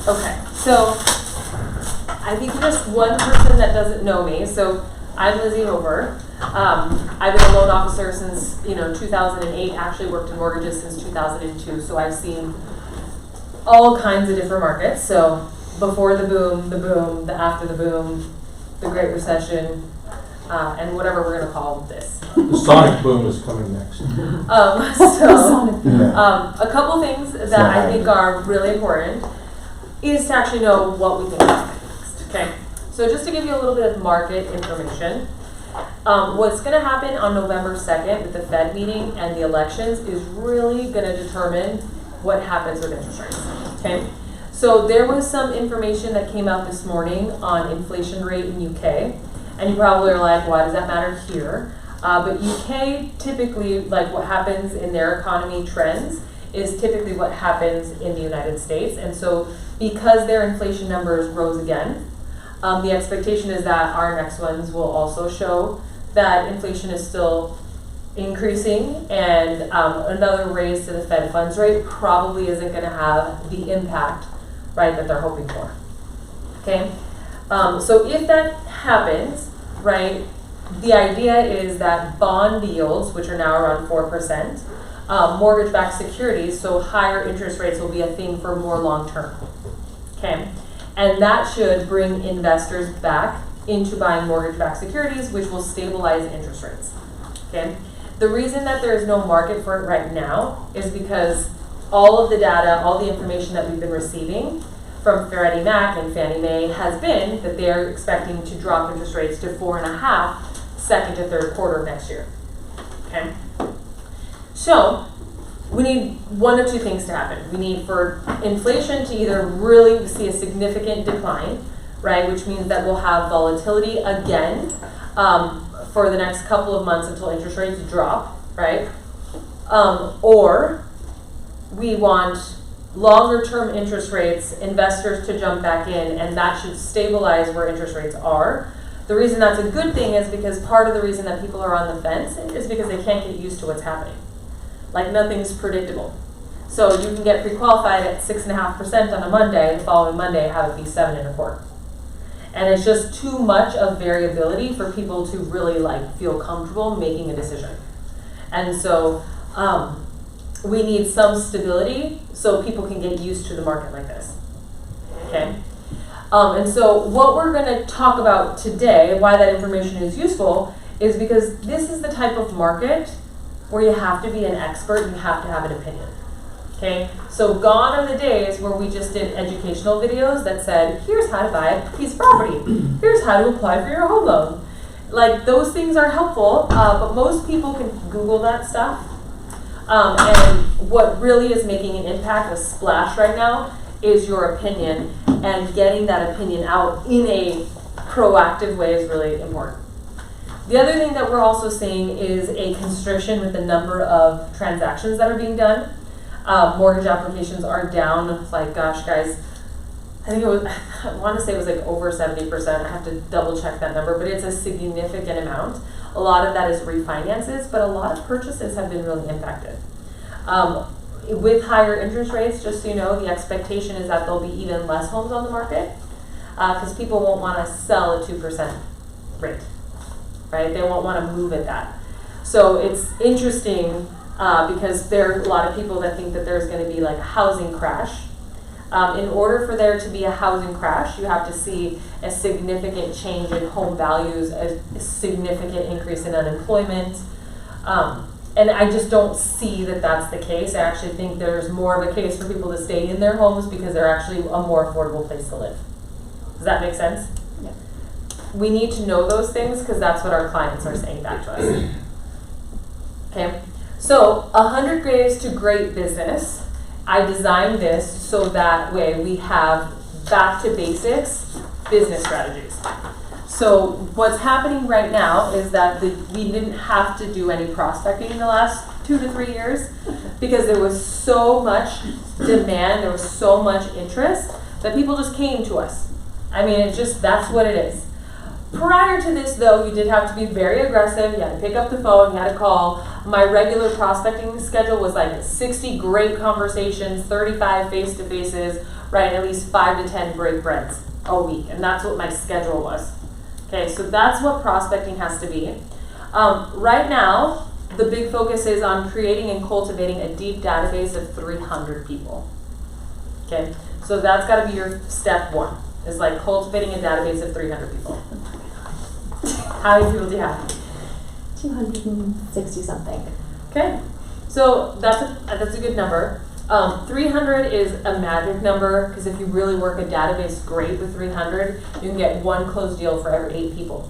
Okay, so I think just one person that doesn't know me. So I'm Lizy Hoeffer. I've been a loan officer since 2008. Actually worked in mortgages since 2002. So I've seen all kinds of different markets. So before the boom, the after the boom, the Great Recession, and whatever we're going to call this. The sonic boom is coming next. A couple things that I think are really important is to actually know what we think is next. Okay, so just to give you a little bit of market information, what's going to happen on November 2nd with the Fed meeting and the elections is really going to determine what happens with interest rates. Okay, so there was some information that came out this morning on inflation rate in UK, and you probably are like, why does that matter here? But UK typically, like what happens in their economy trends is typically what happens in the United States. And so because their inflation numbers rose again, the expectation is that our next ones will also show that inflation is still increasing, and another raise to the Fed funds rate probably isn't going to have the impact, right, that they're hoping for. Okay, so if that happens, right, the idea is that bond yields, which are now around 4%, mortgage-backed securities, so higher interest rates will be a thing for more long-term. Okay, and that should bring investors back into buying mortgage-backed securities, which will stabilize interest rates. Okay, the reason that there is no market for it right now is because all of the data, all the information that we've been receiving from Freddie Mac and Fannie Mae has been that they're expecting to drop interest rates to 4.5% second to third quarter of next year. Okay, so we need one of two things to happen. We need for inflation to either really see a significant decline, right, which means that we'll have volatility again for the next couple of months until interest rates drop, right, or we want longer term interest rates, investors to jump back in, and that should stabilize where interest rates are. The reason that's a good thing is because part of the reason that people are on the fence is because they can't get used to what's happening. Like nothing's predictable. So you can get pre-qualified at 6.5% on a Monday, the following Monday have it be 7.25%. And it's just too much of variability for people to really feel comfortable making a decision. And so we need some stability so people can get used to the market like this. Okay. And so what we're going to talk about today, why that information is useful, is because this is the type of market where you have to be an expert, you have to have an opinion. Okay, so gone are the days where we just did educational videos that said, here's how to buy a piece of property, here's how to apply for your home loan. Like those things are helpful, but most people can Google that stuff. And what really is making an impact, a splash right now, is your opinion, and getting that opinion out in a proactive way is really important. The other thing that we're also seeing is a constriction with the number of transactions that are being done. Mortgage applications are down, gosh guys, I want to say it was over 70%. I have to double check that number, but it's a significant amount. A lot of that is refinances, but a lot of purchases have been really impacted. With higher interest rates, just so you know, the expectation is that there'll be even less homes on the market because people won't want to sell at 2% rate, right? They won't want to move at that. So it's interesting because there are a lot of people that think that there's going to be a housing crash. In order for there to be a housing crash, you have to see a significant change in home values, a significant increase in unemployment. And I just don't see that that's the case. I actually think there's more of a case for people to stay in their homes because they're actually a more affordable place to live. Does that make sense? Yeah. We need to know those things because that's what our clients are saying back to us. Okay, so 100 Days to Great Business. I designed this so that way we have back to basics business strategies. So what's happening right now is that we didn't have to do any prospecting in the last 2 to 3 years because there was so much demand, there was so much interest that people just came to us. I mean, that's what it is. Prior to this, though, you did have to be very aggressive. You had to pick up the phone, you had to call. My regular prospecting schedule was 60 great conversations, 35 face-to-faces, right, at least 5 to 10 break breads a week. And that's what my schedule was. Okay, so that's what prospecting has to be. Right now, the big focus is on creating and cultivating a deep database of 300 people. Okay, so that's got to be your step one, is like cultivating a database of 300 people. How many people do you have? 260 something. Okay, so that's a good number. 300 is a magic number, because if you really work a database great with 300, you can get 1 closed deal for every 8 people.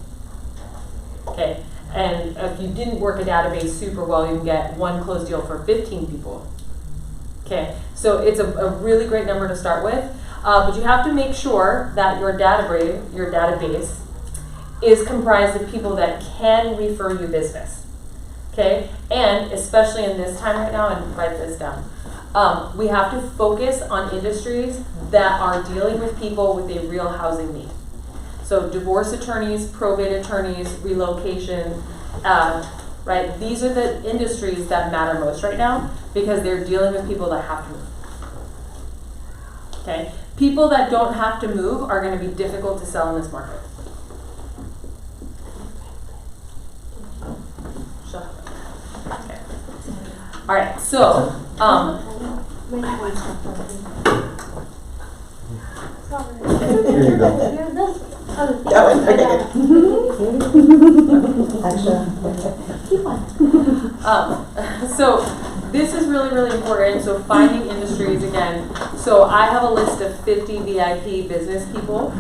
Okay, and if you didn't work a database super well, you can get 1 closed deal for 15 people. Okay, so it's a really great number to start with, but you have to make sure that your database is comprised of people that can refer you business. Okay, and especially in this time right now, and write this down, we have to focus on industries that are dealing with people with a real housing need. So divorce attorneys, probate attorneys, relocation, right? These are the industries that matter most right now because they're dealing with people that have to move. Okay, people that don't have to move are going to be difficult to sell in this market. Shut up. Okay. All right, so Here you go. That one? Okay. So this is really, really important. So finding industries again. So I have a list of 50 VIP business people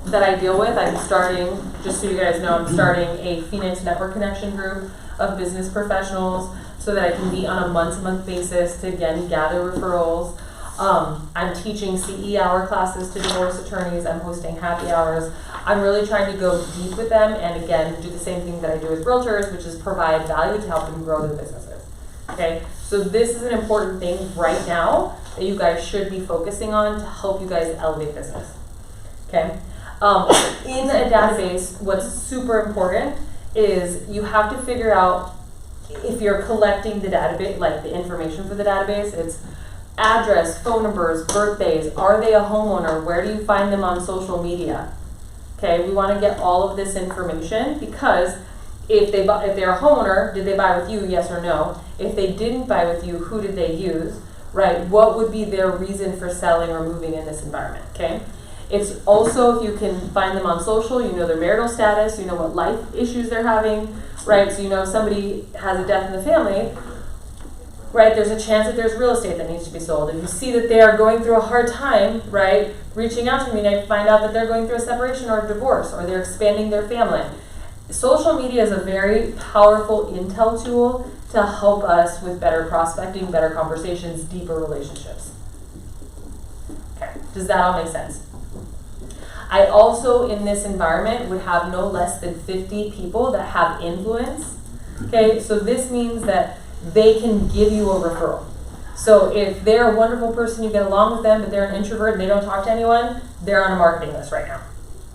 that I deal with. I'm starting, just so you guys know, I'm starting a Phoenix Network Connection group of business professionals so that I can meet on a month-to-month basis to again gather referrals. I'm teaching CE hour classes to divorce attorneys. I'm hosting happy hours. I'm really trying to go deep with them and again do the same thing that I do with realtors, which is provide value to help them grow their businesses. Okay, so this is an important thing right now that you guys should be focusing on to help you guys elevate business. Okay, in a database, what's super important is you have to figure out if you're collecting the database, like the information for the database, it's address, phone numbers, birthdays, are they a homeowner, where do you find them on social media? Okay, we want to get all of this information because if they're a homeowner, did they buy with you, yes or no? If they didn't buy with you, who did they use, right? What would be their reason for selling or moving in this environment, okay? It's also, if you can find them on social, you know their marital status, you know what life issues they're having, right? So you know if somebody has a death in the family, right, there's a chance that there's real estate that needs to be sold. If you see that they are going through a hard time, right, reaching out to me and I find out that they're going through a separation or a divorce or they're expanding their family. Social media is a very powerful intel tool to help us with better prospecting, better conversations, deeper relationships. Okay, does that all make sense? I also, in this environment, would have no less than 50 people that have influence. Okay, so this means that they can give you a referral. So if they're a wonderful person, you get along with them, but they're an introvert and they don't talk to anyone, they're on a marketing list right now.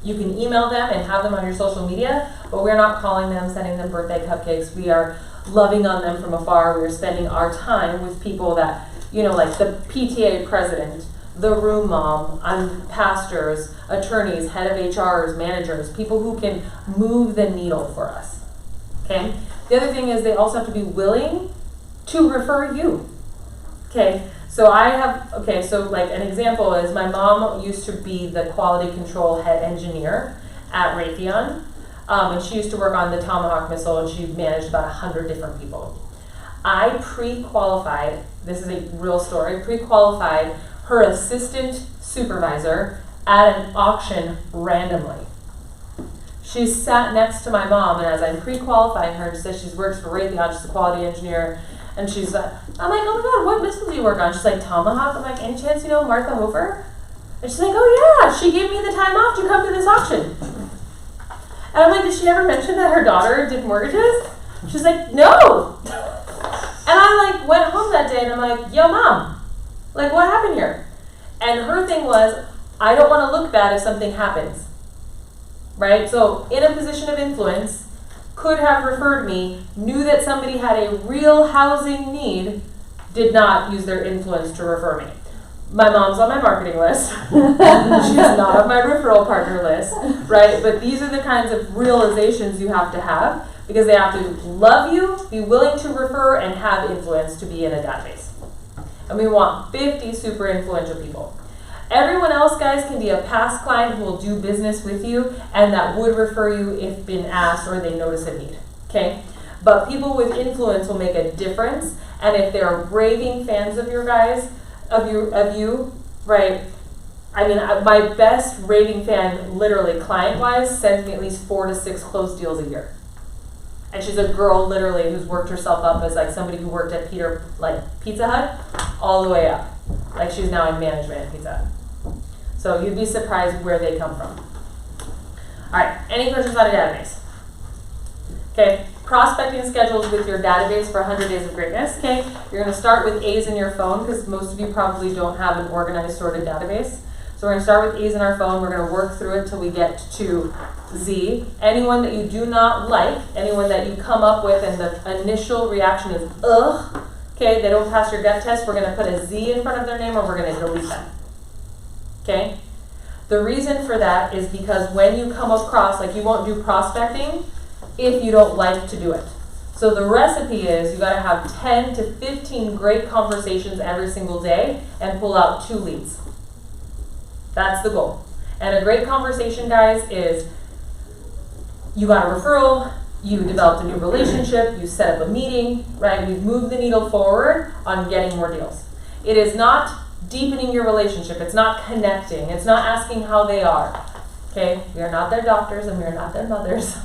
You can email them and have them on your social media, but we're not calling them, sending them birthday cupcakes. We are loving on them from afar. We're spending our time with people that, you know, like the PTA president, the room mom, pastors, attorneys, head of HRs, managers, people who can move the needle for us. Okay? The other thing is they also have to be willing to refer you. Okay, so so like an example is my mom used to be the quality control head engineer at Raytheon, and she used to work on the Tomahawk missile and she managed about 100 different people. I pre-qualified, this is a real story, pre-qualified her assistant supervisor at an auction randomly. She sat next to my mom, and as I'm pre-qualifying her, she says she works for Raytheon, she's a quality engineer, and she's like, I'm like, oh my god, what missile do you work on? She's like, Tomahawk. I'm like, any chance you know Martha Hoeffer? And she's like, oh yeah, she gave me the time off to come to this auction. And I'm like, did she ever mention that her daughter did mortgages? She's like, no. And I like went home that day, and I'm like, yo mom, like what happened here? And her thing was, I don't want to look bad if something happens. Right? So in a position of influence, could have referred me, knew that somebody had a real housing need, did not use their influence to refer me. My mom's on my marketing list. She's not on my referral partner list, right? But these are the kinds of realizations you have to have because they have to love you, be willing to refer, and have influence to be in a database. And we want 50 super influential people. Everyone else, guys, can be a past client who will do business with you and that would refer you if been asked or they notice a need, okay? But people with influence will make a difference, and if they're raving fans of your guys, of you, right? I mean, my best raving fan, literally client-wise, sends me at least 4 to 6 closed deals a year. And she's a girl, literally, who's worked herself up as like somebody who worked at Pizza Hut, all the way up. Like she's now in management at Pizza Hut. So you'd be surprised where they come from. All right, any questions on a database? Okay, prospecting schedules with your database for 100 Days of Greatness. Okay, you're going to start with A's in your phone because most of you probably don't have an organized, sorted database. So we're going to start with A's in our phone. We're going to work through it till we get to Z. Anyone that you do not like, anyone that you come up with and the initial reaction is, ugh, okay, they don't pass your gut test, we're going to put a Z in front of their name or we're going to delete them. Okay? The reason for that is because when you come across, like you won't do prospecting if you don't like to do it. So the recipe is you got to have 10 to 15 great conversations every single day and pull out 2 leads. That's the goal. And a great conversation, guys, is you got a referral, you developed a new relationship, you set up a meeting, right? We've moved the needle forward on getting more deals. It is not deepening your relationship. It's not connecting. It's not asking how they are. Okay? We are not their doctors and we are not their mothers,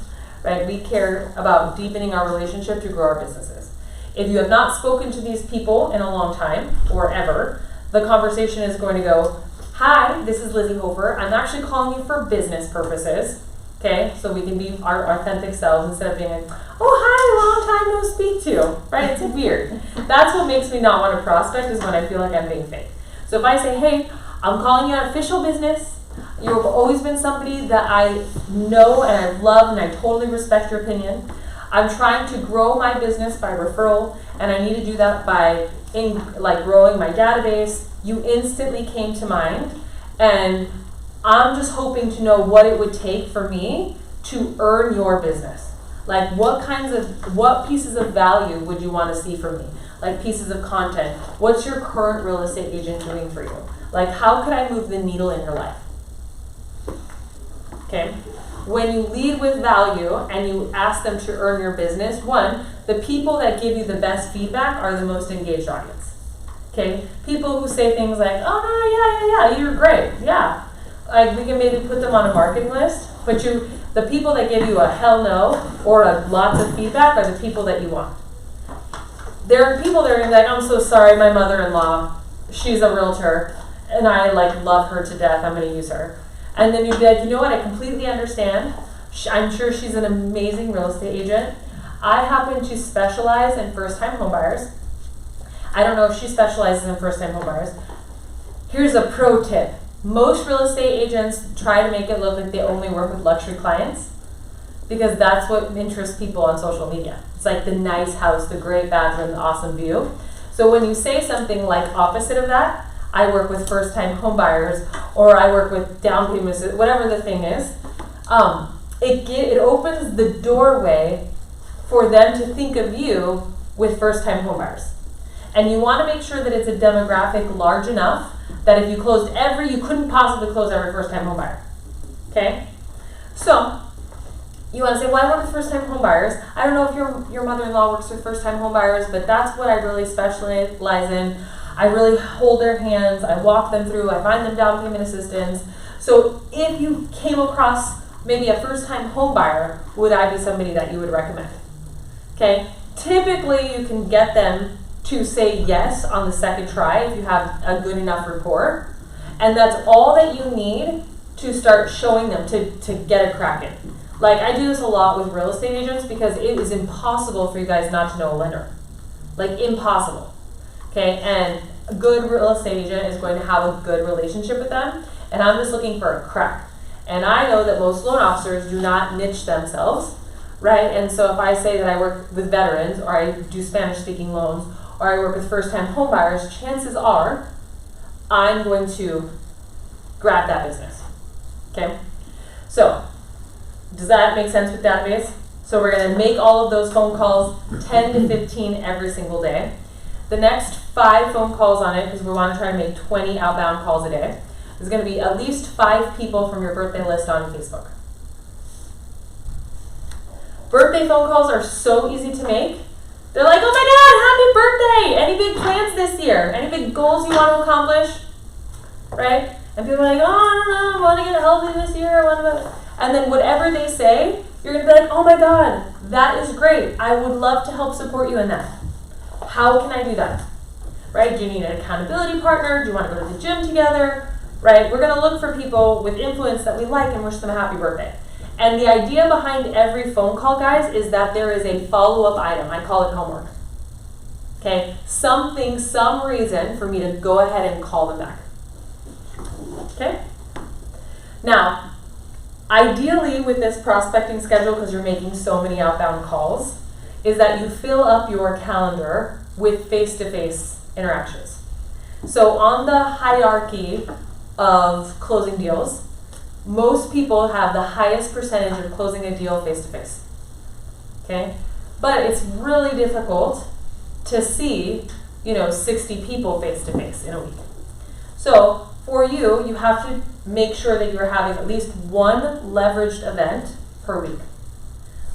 right? We care about deepening our relationship to grow our businesses. If you have not spoken to these people in a long time or ever, the conversation is going to go, hi, this is Lizy Hoeffer. I'm actually calling you for business purposes. Okay, so we can be our authentic selves instead of being like, oh, hi, long time no speak to, right? It's weird. That's what makes me not want to prospect is when I feel like I'm being fake. So if I say, hey, I'm calling you on official business, you've always been somebody that I know and I love and I totally respect your opinion. I'm trying to grow my business by referral and I need to do that by growing my database. You instantly came to mind and I'm just hoping to know what it would take for me to earn your business. Like what pieces of value would you want to see from me? Like pieces of content. What's your current real estate agent doing for you? Like how could I move the needle in your life? Okay. When you lead with value and you ask them to earn your business, one, the people that give you the best feedback are the most engaged audience. Okay. People who say things like, oh no, yeah, you're great. Yeah. Like we can maybe put them on a marketing list, but the people that give you a hell no or lots of feedback are the people that you want. There are people that are like, I'm so sorry, my mother-in-law, she's a realtor, and I love her to death, I'm going to use her. And then you'd be like, you know what, I completely understand. I'm sure she's an amazing real estate agent. I happen to specialize in first-time homebuyers. I don't know if she specializes in first-time homebuyers. Here's a pro tip. Most real estate agents try to make it look like they only work with luxury clients because that's what interests people on social media. It's like the nice house, the great bathroom, the awesome view. So when you say something like opposite of that, I work with first-time home buyers or I work with down payments, whatever the thing is, it opens the doorway for them to think of you with first-time home buyers. And you want to make sure that it's a demographic large enough that if you closed you couldn't possibly close every first-time home buyer. Okay? So, you want to say, well, I work with first-time home buyers. I don't know if your mother-in-law works with first-time home buyers, but that's what I really specialize in. I really hold their hands. I walk them through. I find them down payment assistance. So, if you came across maybe a first-time home buyer, would I be somebody that you would recommend? Okay? Typically, you can get them to say yes on the second try if you have a good enough rapport. And that's all that you need to start showing them to get a crack in. Like I do this a lot with real estate agents because it is impossible for you guys not to know a lender. Like impossible. Okay, and a good real estate agent is going to have a good relationship with them. And I'm just looking for a crack. And I know that most loan officers do not niche themselves, right? And so if I say that I work with veterans or I do Spanish speaking loans or I work with first-time home buyers, chances are I'm going to grab that business. Okay? So, does that make sense with database? So we're going to make all of those phone calls, 10 to 15 every single day. The next 5 phone calls on it, because we want to try to make 20 outbound calls a day, is going to be at least 5 people from your birthday list on Facebook. Birthday phone calls are so easy to make. They're like, oh my God, happy birthday! Any big plans this year? Any big goals you want to accomplish? Right? And people are like, oh, I don't know, I want to get healthy this year. And then whatever they say, you're going to be like, oh my God, that is great. I would love to help support you in that. How can I do that? Right? Do you need an accountability partner? Do you want to go to the gym together? Right? We're going to look for people with influence that we like and wish them a happy birthday. And the idea behind every phone call, guys, is that there is a follow-up item. I call it homework. Okay? Some reason for me to go ahead and call them back. Okay? Now, ideally with this prospecting schedule, because you're making so many outbound calls, is that you fill up your calendar with face-to-face interactions. So on the hierarchy of closing deals, most people have the highest percentage of closing a deal face-to-face. Okay? But it's really difficult to see, 60 people face-to-face in a week. So for you, you have to make sure that you're having at least one leveraged event per week,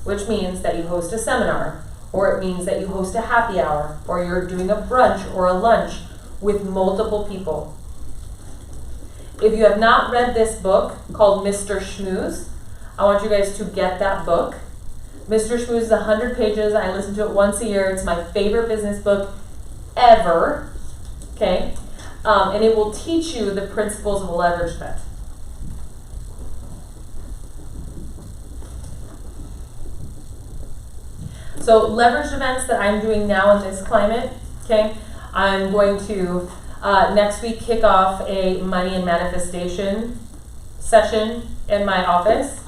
which means that you host a seminar, or it means that you host a happy hour, or you're doing a brunch or a lunch with multiple people. If you have not read this book called Mr. Schmooze, I want you guys to get that book. Mr. Schmooze is 100 pages. I listen to it once a year. It's my favorite business book ever. Okay? And it will teach you the principles of a leveraged event. So leveraged events that I'm doing now in this climate, okay, I'm going to next week kick off a money and manifestation session in my office.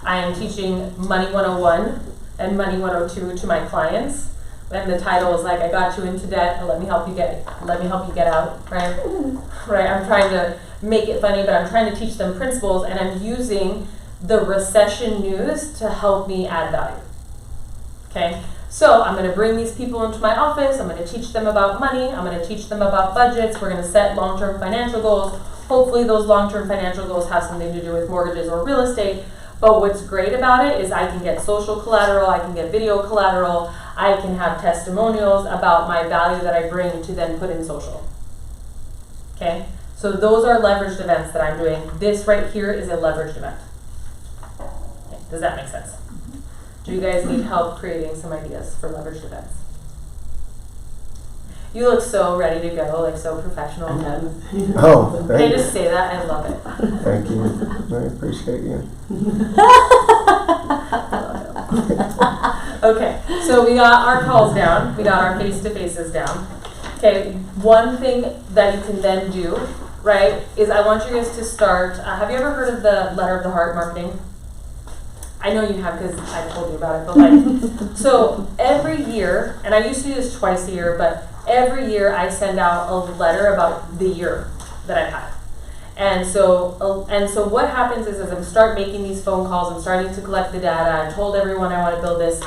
I am teaching Money 101 and Money 102 to my clients. And the title is like, I got you into debt, but let me help you get out, right? Right, I'm trying to make it funny, but I'm trying to teach them principles, and I'm using the recession news to help me add value. Okay, so I'm going to bring these people into my office. I'm going to teach them about money. I'm going to teach them about budgets. We're going to set long-term financial goals. Hopefully those long-term financial goals have something to do with mortgages or real estate. But what's great about it is I can get social collateral, I can get video collateral, I can have testimonials about my value that I bring to then put in social. Okay, so those are leveraged events that I'm doing. This right here is a leveraged event. Okay. Does that make sense? Do you guys need help creating some ideas for leveraged events? You look so ready to go, like so professional. Oh, Can I just say that? I love it. thank you. I appreciate you. Okay, so we got our calls down. We got our face-to-faces down. Okay, one thing that you can then do, right, is I want you guys to start. Have you ever heard of the letter of the heart marketing? I know you have because I told you about it, but like, so every year, and I used to do this twice a year, but every year I send out a letter about the year that I've had. And so what happens is as I start making these phone calls, I'm starting to collect the data, I told everyone I want to build this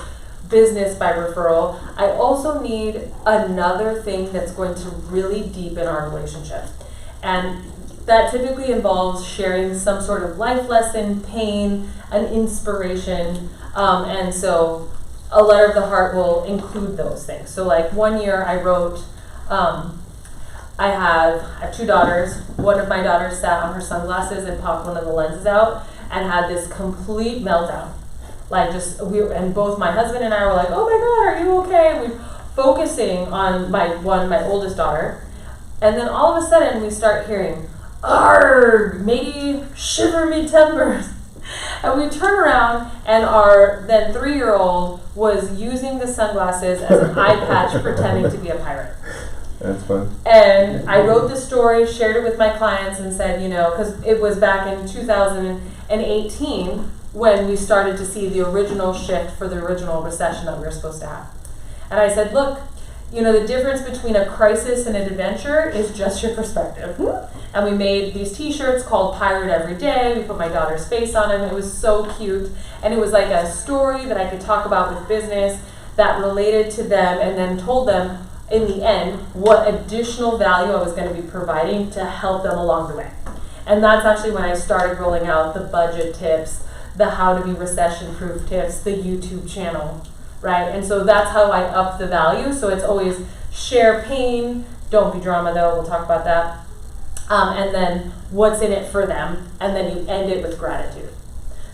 business by referral, I also need another thing that's going to really deepen our relationship. And that typically involves sharing some sort of life lesson, pain, an inspiration, and so a letter of the heart will include those things. So like one year I wrote, I have 2 daughters. One of my daughters sat on her sunglasses and popped one of the lenses out and had this complete meltdown. Like and both my husband and I were like, oh my God, are you okay? We're focusing on my oldest daughter. And then all of a sudden we start hearing, argh, matey, shiver me timbers. And we turn around and our then 3-year-old was using the sunglasses as an eye patch pretending to be a pirate. That's fun. And I wrote the story, shared it with my clients and said, because it was back in 2018 when we started to see the original shift for the original recession that we were supposed to have. And I said, look, you know, the difference between a crisis and an adventure is just your perspective. And we made these t-shirts called Pirate Every Day. We put my daughter's face on them. It was so cute. And it was like a story that I could talk about with business that related to them, and then told them in the end what additional value I was going to be providing to help them along the way. And that's actually when I started rolling out the budget tips, the how to be recession-proof tips, the YouTube channel, right? And so that's how I up the value. So it's always share pain, don't be drama though, we'll talk about that. And then what's in it for them, and then you end it with gratitude.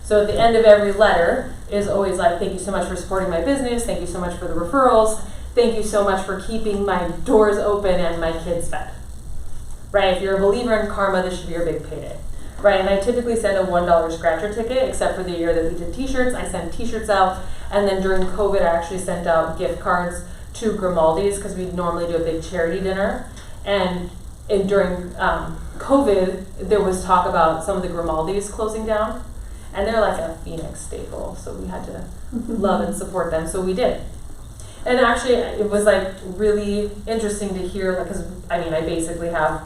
So at the end of every letter is always like, thank you so much for supporting my business, thank you so much for the referrals, thank you so much for keeping my doors open and my kids fed. Right? If you're a believer in karma, this should be your big payday. Right? And I typically send a $1 scratcher ticket, except for the year that we did t-shirts. I send t-shirts out, and then during COVID, I actually sent out gift cards to Grimaldi's because we normally do a big charity dinner. And during COVID, there was talk about some of the Grimaldi's closing down, and they're like a Phoenix staple, so we had to love and support them, so we did. And actually, it was like really interesting to hear, like, because I mean, I basically am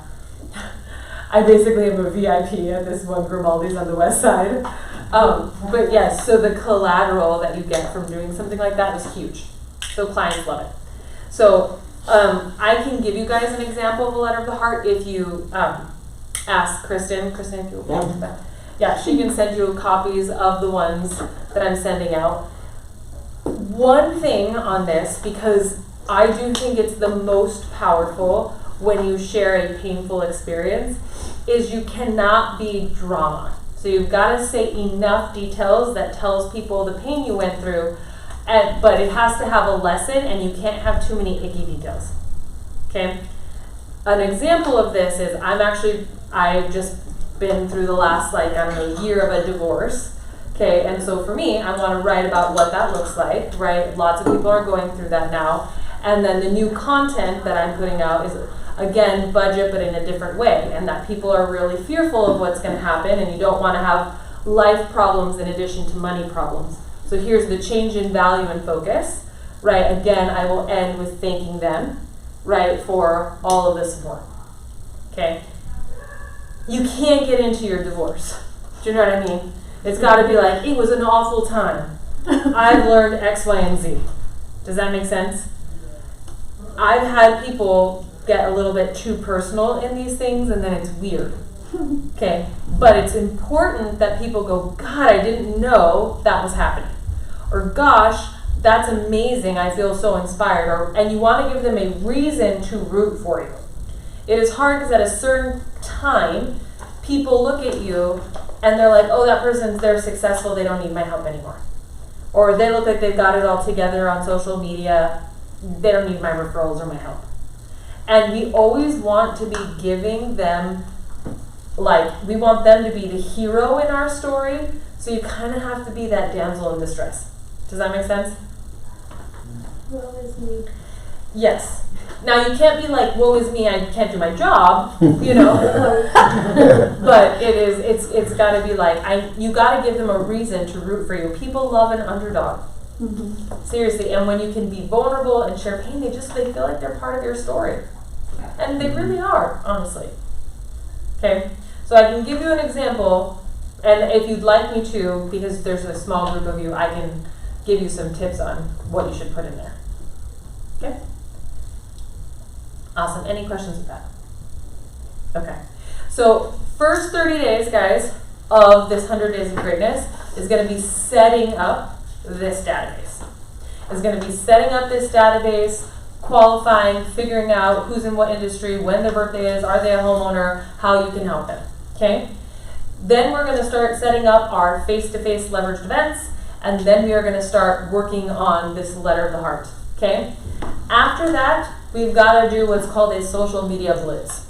a VIP at this one Grimaldi's on the west side. But yes, so the collateral that you get from doing something like that is huge. So clients love it. So I can give you guys an example of a letter of the heart if you ask Kristen. Kristen, if you'll go back. Yeah, she can send you copies of the ones that I'm sending out. One thing on this, because I do think it's the most powerful when you share a painful experience, is you cannot be drama. So you've got to say enough details that tells people the pain you went through, but it has to have a lesson, and you can't have too many icky details. Okay? An example of this is I've just been through the last, year of a divorce. Okay, and so for me, I want to write about what that looks like, right? Lots of people are going through that now. And then the new content that I'm putting out is, again, budget, but in a different way. And that people are really fearful of what's going to happen, and you don't want to have life problems in addition to money problems. So here's the change in value and focus, right? Again, I will end with thanking them, right, for all of the support. Okay? You can't get into your divorce. Do you know what I mean? It's got to be like, it was an awful time. I've learned X, Y, and Z. Does that make sense? I've had people get a little bit too personal in these things, and then it's weird. Okay? But it's important that people go, God, I didn't know that was happening. Or, gosh, that's amazing. I feel so inspired. And you want to give them a reason to root for you. It is hard because at a certain time, people look at you and they're like, oh, that person's, they're successful, they don't need my help anymore. Or they look like they've got it all together on social media, they don't need my referrals or my help. And we always want to be giving them, we want them to be the hero in our story, so you kind of have to be that damsel in distress. Does that make sense? Woe is me. Yes. Now you can't be like, woe is me, I can't do my job, you know. But it's got to be like, you got to give them a reason to root for you. People love an underdog. Mm-hmm. Seriously, and when you can be vulnerable and share pain, they feel like they're part of your story. And they really are, honestly. Okay? So I can give you an example, and if you'd like me to, because there's a small group of you, I can give you some tips on what you should put in there. Okay? Awesome. Any questions with that? Okay. So first 30 days, guys, of this 100 Days of Greatness is going to be setting up this database. It's going to be setting up this database, qualifying, figuring out who's in what industry, when their birthday is, are they a homeowner, how you can help them. Okay? Then we're going to start setting up our face-to-face leveraged events, and then we are going to start working on this letter of the heart. Okay? After that, we've got to do what's called a social media blitz.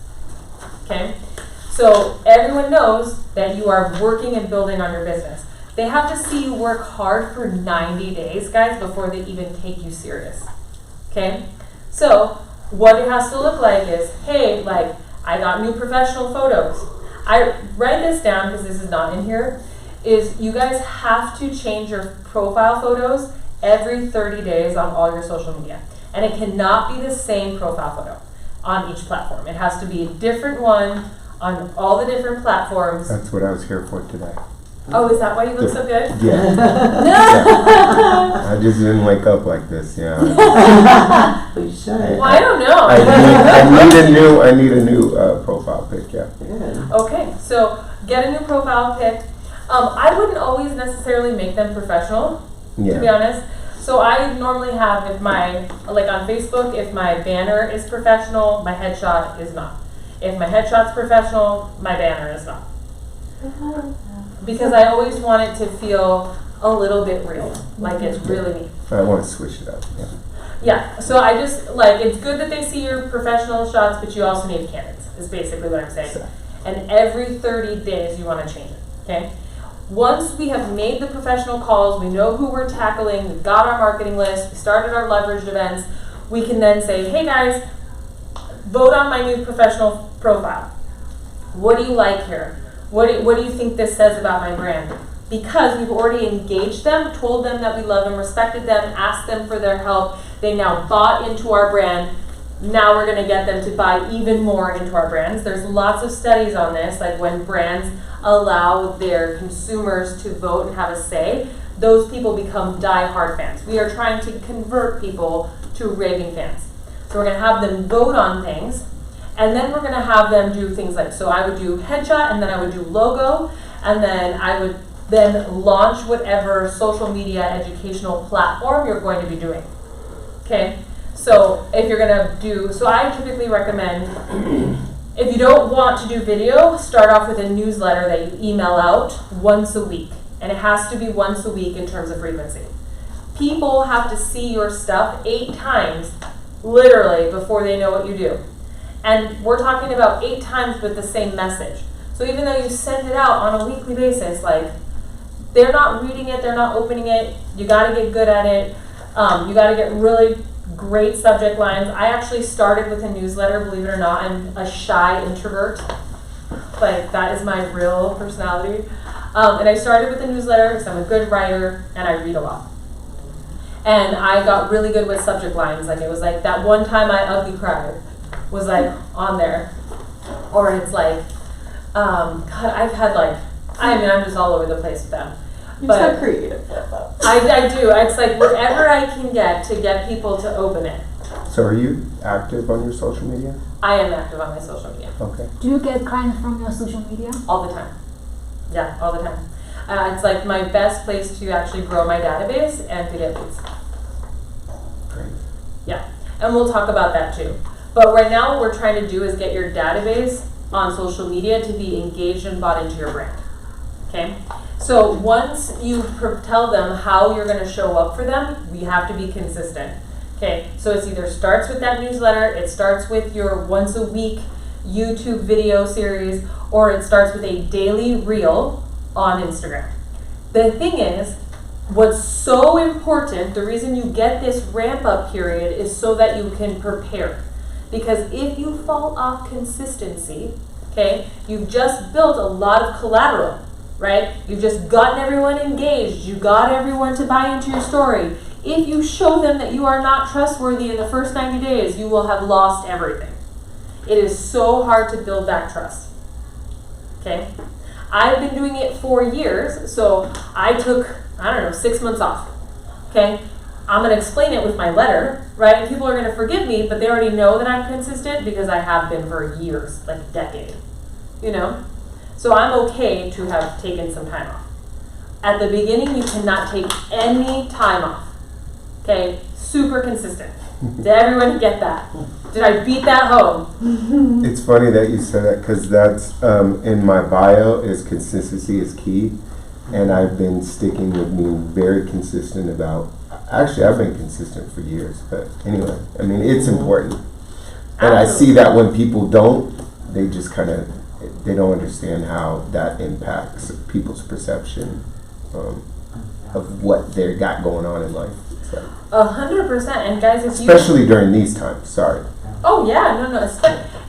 Okay? So everyone knows that you are working and building on your business. They have to see you work hard for 90 days, guys, before they even take you serious. Okay? So what it has to look like is, hey, I got new professional photos. I write this down because this is not in here, is you guys have to change your profile photos every 30 days on all your social media. And it cannot be the same profile photo on each platform. It has to be a different one on all the different platforms. That's what I was here for today. Oh, is that why you look so good? Yeah. I just didn't wake up like this, yeah. We should. Well, I don't know. I need a new profile pic, yeah. Yeah. Okay, so get a new profile pic. I wouldn't always necessarily make them professional, to be Yeah. honest. So I normally have, if my, like on Facebook, if my banner is professional, my headshot is not. If my headshot's professional, my banner is not. Because I always want it to feel a little bit real, like it's really me. I want to switch it up, yeah. Yeah, so I just, like, it's good that they see your professional shots, but you also need candidates, is basically what I'm saying. So- And every 30 days you want to change it, okay? Once we have made the professional calls, we know who we're tackling, we've got our marketing list, we started our leveraged events, we can then say, hey guys, vote on my new professional profile. What do you like here? What do you think this says about my brand? Because we've already engaged them, told them that we love them, respected them, asked them for their help, they now bought into our brand. Now we're going to get them to buy even more into our brands. There's lots of studies on this, like when brands allow their consumers to vote and have a say, those people become die-hard fans. We are trying to convert people to raving fans. So we're going to have them vote on things, and then we're going to have them do things like, so I would do headshot, and then I would do logo, and then I would then launch whatever social media educational platform you're going to be doing. Okay? So if you're gonna do, so I typically recommend, if you don't want to do video, start off with a newsletter that you email out once a week. And it has to be once a week in terms of frequency. People have to see your stuff 8 times, literally, before they know what you do. And we're talking about 8 times with the same message. So even though you send it out on a weekly basis, like, they're not reading it, they're not opening it, you gotta get good at it, you gotta get really great subject lines. I actually started with a newsletter, believe it or not. I'm a shy introvert. Like, that is my real personality. And I started with a newsletter because I'm a good writer and I read a lot. And I got really good with subject lines. Like, it was like, that one time I ugly cried was like on there. Or it's like, God, I've had like, I mean, I'm just all over the place with them. You're But so creative. I do. It's like wherever I can get to get people to open it. So are you active on your social media? I am active on my social media. Okay. Do you get clients from your social media? All the time. Yeah, all the time. It's like my best place to actually grow my database and to get leads. Great. Yeah, and we'll talk about that too. But right now what we're trying to do is get your database on social media to be engaged and bought into your brand. Okay? So once you tell them how you're going to show up for them, we have to be consistent. Okay, so it's either starts with that newsletter, it starts with your once a week YouTube video series, or it starts with a daily reel on Instagram. The thing is, what's so important, the reason you get this ramp up period is so that you can prepare. Because if you fall off consistency, okay, you've just built a lot of collateral. Right? You've just gotten everyone engaged. You got everyone to buy into your story. If you show them that you are not trustworthy in the first 90 days, you will have lost everything. It is so hard to build that trust. Okay? I've been doing it for years, so I took, 6 months off. Okay? I'm going to explain it with my letter, right? And people are going to forgive me, but they already know that I'm consistent because I have been for years, like a decade. You know? So I'm okay to have taken some time off. At the beginning, you cannot take any time off. Okay? Super consistent. Did everyone get that? Did I beat that home? It's funny that you said that because that's in my bio is consistency is key. And I've been sticking with being very consistent about, actually I've been consistent for years, but anyway, I mean, it's important. And I see that when people don't, they just kind of, they don't understand how that impacts people's perception of what they got going on in life. So. 100%. And guys, if you... Especially during these times, sorry. Oh yeah, no.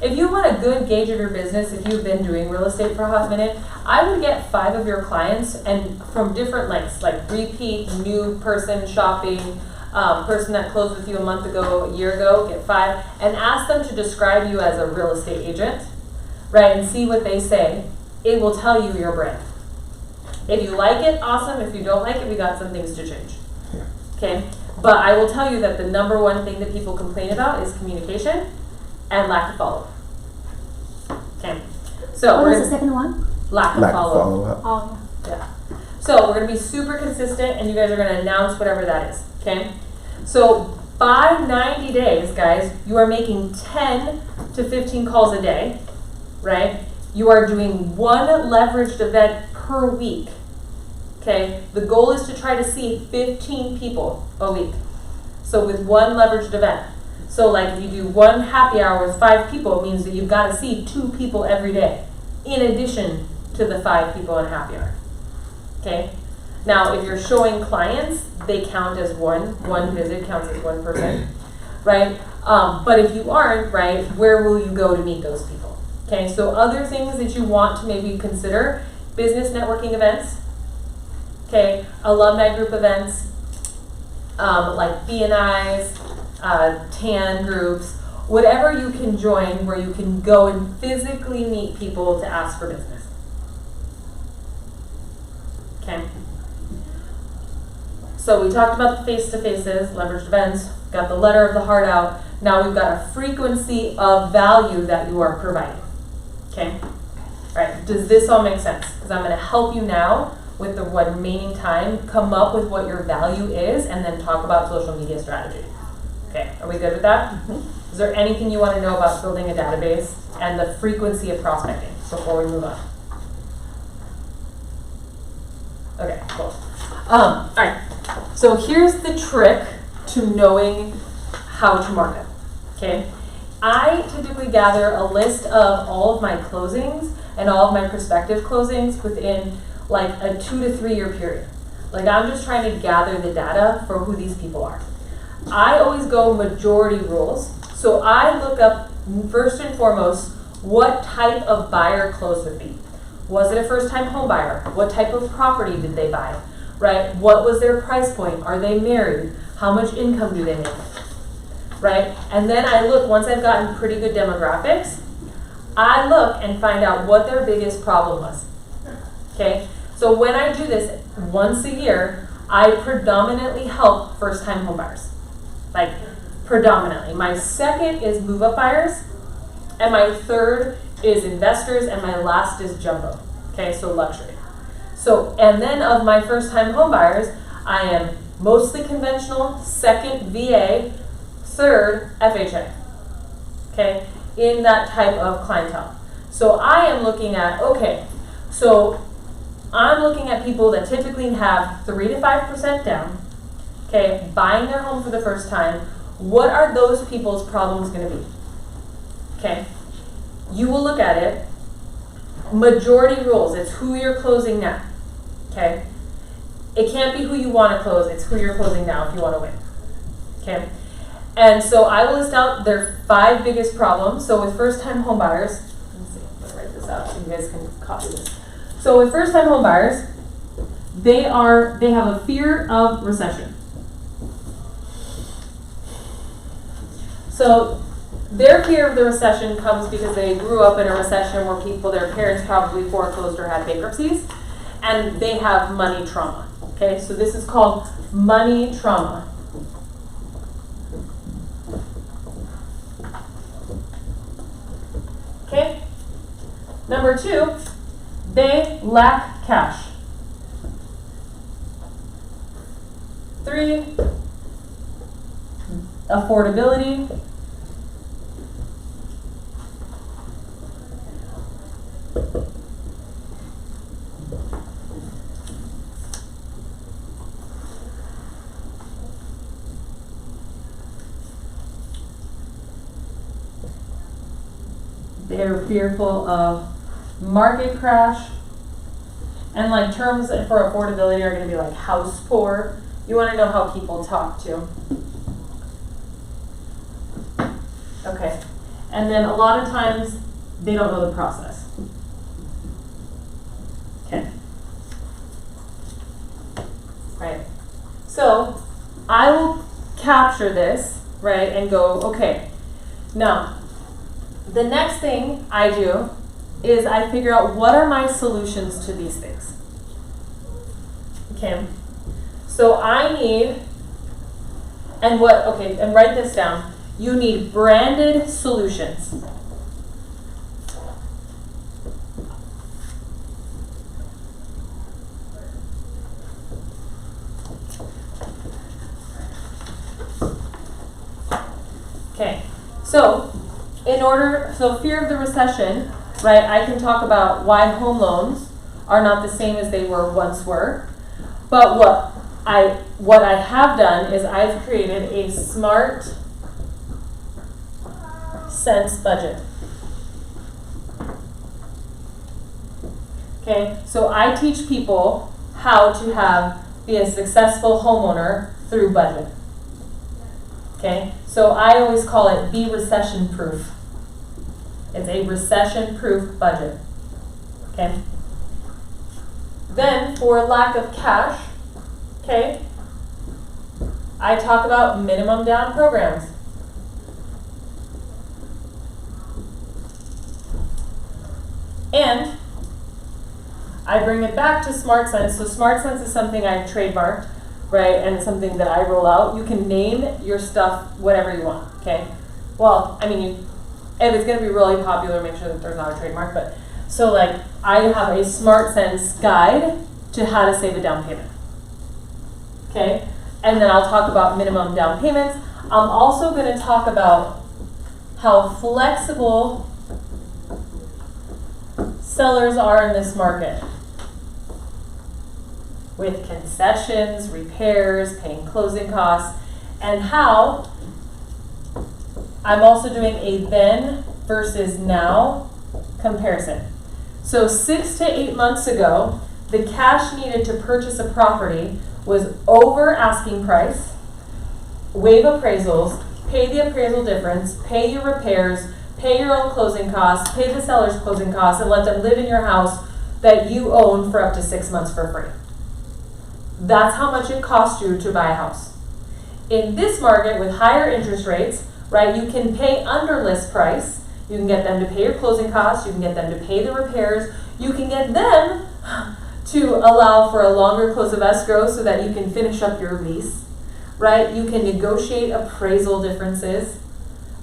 If you want a good gauge of your business, if you've been doing real estate for a hot minute, I would get 5 of your clients and from different lengths, like repeat, new person shopping, Person that closed with you a month ago, a year ago, get 5, and ask them to describe you as a real estate agent, right, and see what they say. It will tell you your brand. If you like it, awesome. If you don't like it, we got some things to change. Okay? But I will tell you that the number one thing that people complain about is communication and lack of follow-up. Okay? So What we're was the gonna, second one? lack of Lack of follow-up. follow-up. Oh, Yeah. So we're going to be super consistent, and you guys are going to announce whatever that is. Okay? So by 90 days, guys, you are making 10 to 15 calls a day, right? You are doing one leveraged event per week. Okay? The goal is to try to see 15 people a week. So with one leveraged event. So like if you do one happy hour with 5 people, it means that you've got to see 2 people every day, in addition to the 5 people in happy hour. Okay? Now, if you're showing clients, they count as one visit counts as one person, right? But if you aren't, right, where will you go to meet those people? Okay, so other things that you want to maybe consider, business networking events, okay, alumni group events, like B&Is, TAN groups, whatever you can join where you can go and physically meet people to ask for business. Okay. So we talked about the face-to-faces, leveraged events, got the letter of the heart out. Now we've got a frequency of value that you are providing. Okay? All right, does this all make sense? Because I'm going to help you now with the remaining time come up with what your value is and then talk about social media strategy. Okay, are we good with that? Mm-hmm. Is there anything you want to know about building a database and the frequency of prospecting before we move on? Okay, cool. All right, so here's the trick to knowing how to market, okay? I typically gather a list of all of my closings and all of my prospective closings within like a 2 to 3 year period. Like I'm just trying to gather the data for who these people are. I always go majority rules. So I look up first and foremost, what type of buyer closed with me? Was it a first-time home buyer? What type of property did they buy? Right? What was their price point? Are they married? How much income do they make? Right? And then I look, once I've gotten pretty good demographics, I look and find out what their biggest problem was. Okay? So when I do this once a year, I predominantly help first-time home buyers. Like, predominantly. My second is move-up buyers, and my third is investors, and my last is jumbo. Okay, so luxury. So, and then of my first-time home buyers, I am mostly conventional, second VA, third FHA. Okay, in that type of clientele. So I am looking at, okay, so I'm looking at people that typically have 3 to 5% down, okay, buying their home for the first time. What are those people's problems going to be? Okay, you will look at it. Majority rules, it's who you're closing now. Okay, it can't be who you want to close, it's who you're closing now if you want to win. Okay, and so I will list out their 5 biggest problems. So with first-time home buyers, let's see, I'm going to write this out so you guys can copy this. So with first-time home buyers, they have a fear of recession. So their fear of the recession comes because they grew up in a recession where their parents probably foreclosed or had bankruptcies, and they have money trauma. Okay, so this is called money trauma. Okay, number 2, they lack cash. 3, affordability. They're fearful of market crash. And like terms for affordability are going to be like house poor. You want to know how people talk to. Okay. And then a lot of times they don't know the process. Okay. Right. So I will capture this, right, and go, okay, now, the next thing I do is I figure out what are my solutions to these things. Okay, so I need, and write this down. You need branded solutions. Okay, so fear of the recession, right? I can talk about why home loans are not the same as they once were. But what I have done is I've created a smart sense budget. Okay, so I teach people how to be a successful homeowner through budget. Okay, so I always call it be recession proof. It's a recession proof budget. Okay. Then for lack of cash, okay, I talk about minimum down programs. And I bring it back to Smart Sense. So Smart Sense is something I've trademarked, right? And it's something that I roll out. You can name your stuff whatever you want, okay? Well, I mean, if it's going to be really popular, make sure that there's not a trademark. But so like I have a Smart Sense guide to how to save a down payment, okay? And then I'll talk about minimum down payments. I'm also going to talk about how flexible sellers are in this market with concessions, repairs, paying closing costs, and how I'm also doing a then versus now comparison. So 6 to 8 months ago, the cash needed to purchase a property was over asking price, waive appraisals, pay the appraisal difference, pay your repairs, pay your own closing costs, pay the seller's closing costs, and let them live in your house that you own for up to 6 months for free. That's how much it costs you to buy a house. In this market with higher interest rates, right, you can pay under list price. You can get them to pay your closing costs. You can get them to pay the repairs. You can get them to allow for a longer close of escrow so that you can finish up your lease, right? You can negotiate appraisal differences,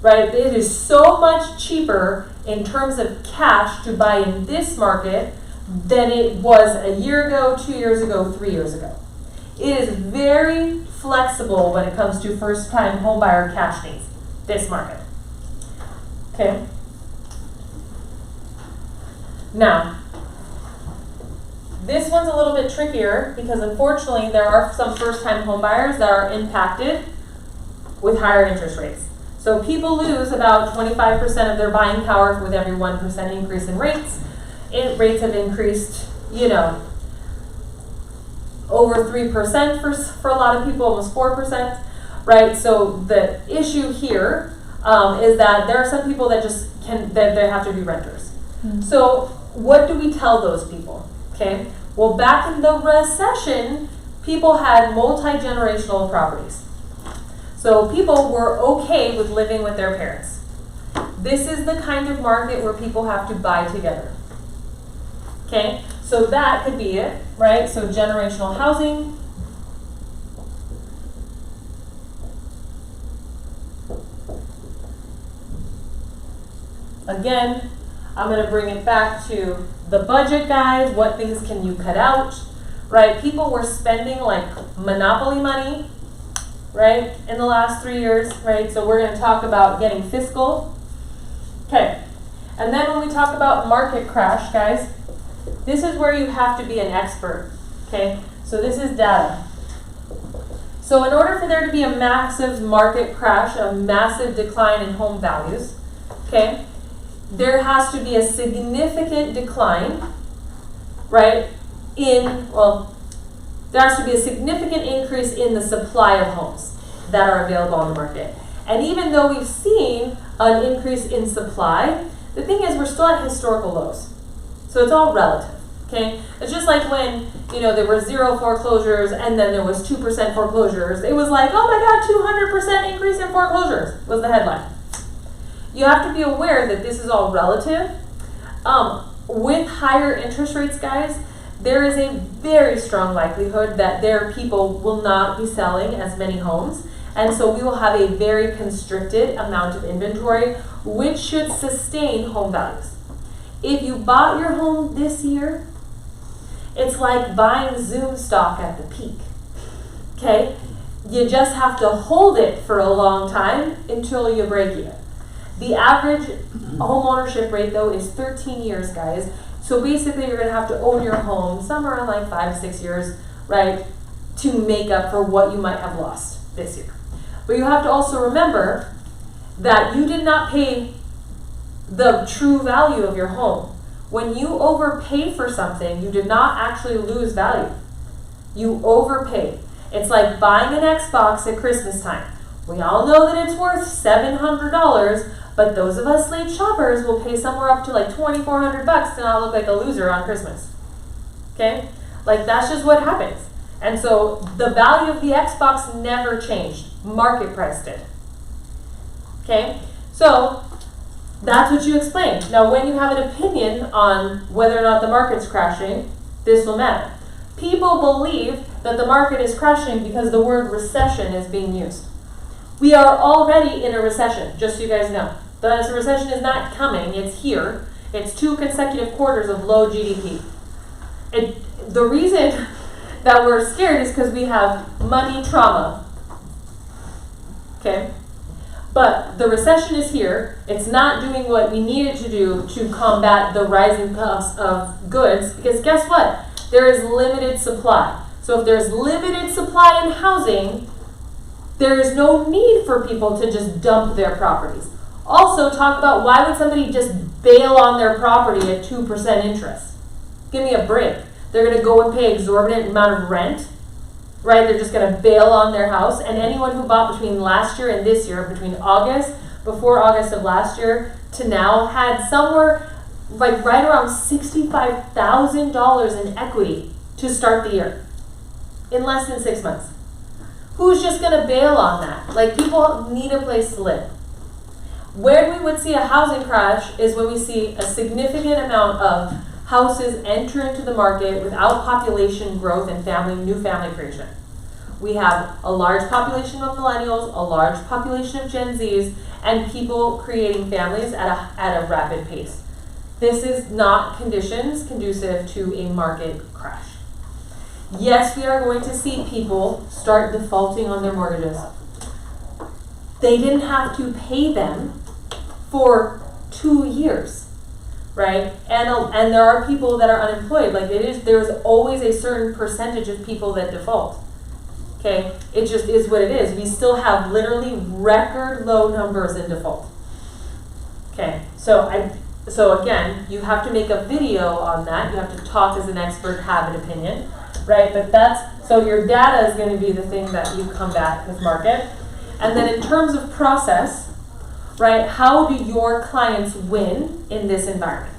right? It is so much cheaper in terms of cash to buy in this market than it was a year ago, 2 years ago, 3 years ago. It is very flexible when it comes to first-time homebuyer cash needs, this market. Okay. Now, this one's a little bit trickier because unfortunately there are some first-time homebuyers that are impacted with higher interest rates. So people lose about 25% of their buying power with every 1% increase in rates. Rates have increased, over 3% for a lot of people, almost 4%, right? So the issue here is that there are some people that they have to be renters. Mm-hmm. So what do we tell those people? Okay, well, back in the recession, people had multi-generational properties. So people were okay with living with their parents. This is the kind of market where people have to buy together. Okay, so that could be it, right? So generational housing. Again, I'm going to bring it back to the budget guide. What things can you cut out, right? People were spending like monopoly money, right, in the last 3 years, right? So we're going to talk about getting fiscal. Okay, and then when we talk about market crash, guys, this is where you have to be an expert, okay? So this is data. So in order for there to be a massive market crash, a massive decline in home values, okay, there has to be a significant decline, right, there has to be a significant increase in the supply of homes that are available on the market. And even though we've seen an increase in supply, the thing is we're still at historical lows. So it's all relative. Okay, it's just like when, there were 0 foreclosures and then there was 2% foreclosures. It was like, oh my God, 200% increase in foreclosures was the headline. You have to be aware that this is all relative. With higher interest rates, guys, there is a very strong likelihood that their people will not be selling as many homes. And so we will have a very constricted amount of inventory, which should sustain home values. If you bought your home this year, it's like buying Zoom stock at the peak. Okay? You just have to hold it for a long time until you break even. The average home ownership rate, though, is 13 years, guys. So basically, you're going to have to own your home somewhere around like 5 to 6 years, right, to make up for what you might have lost this year. But you have to also remember that you did not pay the true value of your home. When you overpay for something, you did not actually lose value. You overpaid. It's like buying an Xbox at Christmas time. We all know that it's worth $700, but those of us late shoppers will pay somewhere up to like $2,400 to not look like a loser on Christmas. Okay? Like, that's just what happens. And so the value of the Xbox never changed. Market price did. Okay? So that's what you explained. Now, when you have an opinion on whether or not the market's crashing, this will matter. People believe that the market is crashing because the word recession is being used. We are already in a recession, just so you guys know. The recession is not coming, it's here. It's 2 consecutive quarters of low GDP. The reason that we're scared is because we have money trauma. Okay? But the recession is here. It's not doing what we need it to do to combat the rising costs of goods, because guess what? There is limited supply. So if there's limited supply in housing, there is no need for people to just dump their properties. Also, talk about why would somebody just bail on their property at 2% interest? Give me a break. They're going to go and pay exorbitant amount of rent, right? They're just going to bail on their house. And anyone who bought between last year and this year, between before August of last year to now, had somewhere like right around $65,000 in equity to start the year in less than 6 months. Who's just going to bail on that? Like, people need a place to live. Where we would see a housing crash is when we see a significant amount of houses enter into the market without population growth and new family creation. We have a large population of millennials, a large population of Gen Zs, and people creating families at a rapid pace. This is not conditions conducive to a market crash. Yes, we are going to see people start defaulting on their mortgages. They didn't have to pay them for 2 years, right? And there are people that are unemployed. Like, there's always a certain percentage of people that default. Okay, it just is what it is. We still have literally record low numbers in default. Okay, so again, you have to make a video on that. You have to talk as an expert, have an opinion, right? But so your data is going to be the thing that you combat with market. And then in terms of process, right, how do your clients win in this environment?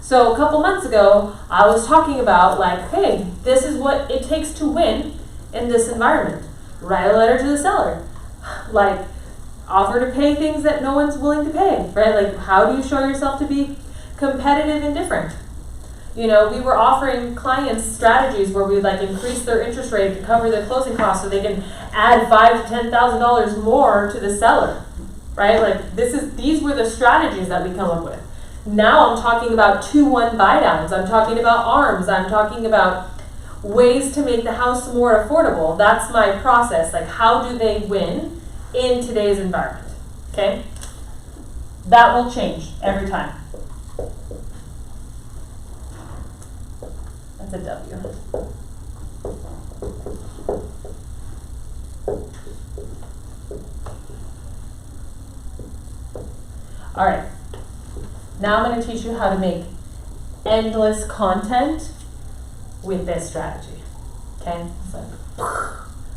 So a couple months ago, I was talking about like, hey, this is what it takes to win in this environment. Write a letter to the seller. Like, offer to pay things that no one's willing to pay, right? Like, how do you show yourself to be competitive and different? We were offering clients strategies where we'd like increase their interest rate to cover their closing costs so they can add $5,000 to $10,000 more to the seller, right? Like, these were the strategies that we come up with. Now I'm talking about 2-1 buy downs. I'm talking about ARMs. I'm talking about ways to make the house more affordable. That's my process. Like, how do they win in today's environment? Okay? That will change every time. That's a W. All right. Now I'm going to teach you how to make endless content with this strategy. Okay? So,